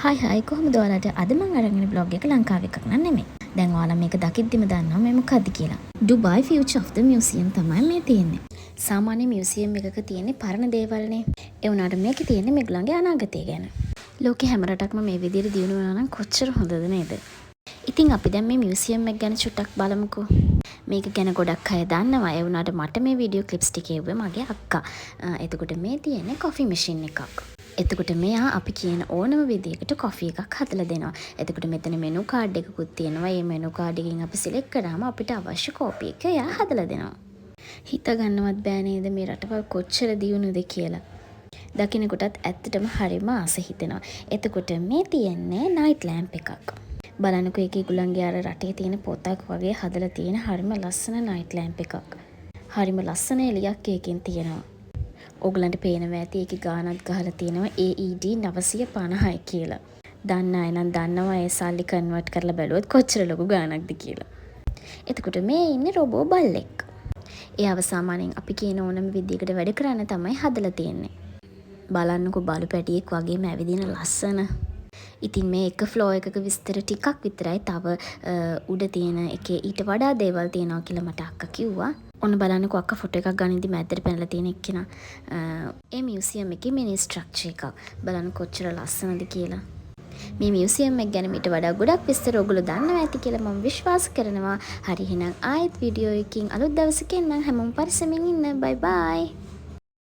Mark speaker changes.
Speaker 1: හයි කොහොමද ඔයාලට අද මම අරගෙන බ්ලොග් එක ලංකාවේ එකක් නන් නෙමෙයි. දැන් ඔයාලා මේක දකිද්දිම දන්නවා මේ මොකද්ද කියලා. Dubai future of the museum තමයි මේ තියෙන්නේ. සාමාන්‍ය මියුසියම් එකක තියෙන්නේ පරණ දේවල්නේ. ඒ වුණාට මේකේ තියෙන්නේ මේගොල්ලන්ගේ අනාගතය ගැන. ලෝකේ හැම රටක්ම මේ විදිහට දියුණු වෙනවා නම් කොච්චර හොඳද නේද? ඉතින් අපි දැන් මේ මියුසියම් එක ගැන චුට්ටක් බලමුකෝ. මේක ගැන ගොඩක් අය දන්නවා. ඒ වුණාට මට මේ වීඩියෝ ක්ලිප්ස් ටික එව්වේ මගේ අක්කා. එතකොට මේ තියෙන්නේ කොෆි මැෂින් එකක්. එතකොට මෙයා අපි කියන ඕනම විදිහකට කොෆි එකක් හදලා දෙනවා. එතකොට මෙතන මෙනු කාඩ් එකකුත් තියෙනවා. මේ මෙනු කාඩ් එකෙන් අපි සිලෙක්ට් කරාම අපිට අවශ්‍ය කෝපි එක එයා හදලා දෙනවා. හිත ගන්නවත් බෑ නේද මේ රටවල් කොච්චර දියුණුද කියලා. දකින්නකොටත් ඇත්තටම හරිම ආස හිතෙනවා. එතකොට මේ තියෙන්නේ නයිට් ලැම්ප් එකක්. බලන්නකෝ ඒකේ ගුලන්ගේ අර රටේ තියෙන පොතක් වගේ හදලා තියෙන හරිම ලස්සන නයිට් ලැම්ප් එකක්. හරිම ලස්සන එළියක් ඒකෙන් තියෙනවා. ඔගලන්ට පේනවා ඇති ඒකේ ගානක් ගහලා තියෙනවා AED 950යි කියලා. දන්න අය නම් දන්නවා ඒ සල්ලි කන්වර්ට් කරලා බැලුවොත් කොච්චර ලොකු ගානක්ද කියලා. එතකොට මේ ඉන්නේ රොබෝ බල්ලෙක්. එයාව සාමාන්‍යයෙන් අපි කියන ඕනම විදිහකට වැඩ කරන්න තමයි හදලා තියෙන්නේ. බලන්නකෝ බලු පැටියෙක් වගේම ඇවිදින ලස්සන. ඉතින් මේ එක ෆ්ලෝ එකක විස්තර ටිකක් විතරයි තව උඩ තියෙන එකේ ඊට වඩා දේවල් තියෙනවා කියලා මට අක්කා කිව්වා. ඔන්න බලන්නකෝ අක්කා ෆොටෝ එකක් ගනිද්දි මැද්දට පැනලා තියෙන එක්කෙනා. ඒ මියුසියම් එකේ මිනි ස්ට්‍රක්චර් එකක්. බලන්න කොච්චර ලස්සනද කියලා. මේ මියුසියම් එක ගැන මීට වඩා ගොඩක් විස්තර ඔයගොල්ලෝ දන්නවා ඇති කියලා මම විශ්වාස කරනවා. හරි එහෙනම් ආයෙත් වීඩියෝ එකකින් අලුත් දවසකින් මම හැමෝම පරිස්සමින් ඉන්න. බයි බයි.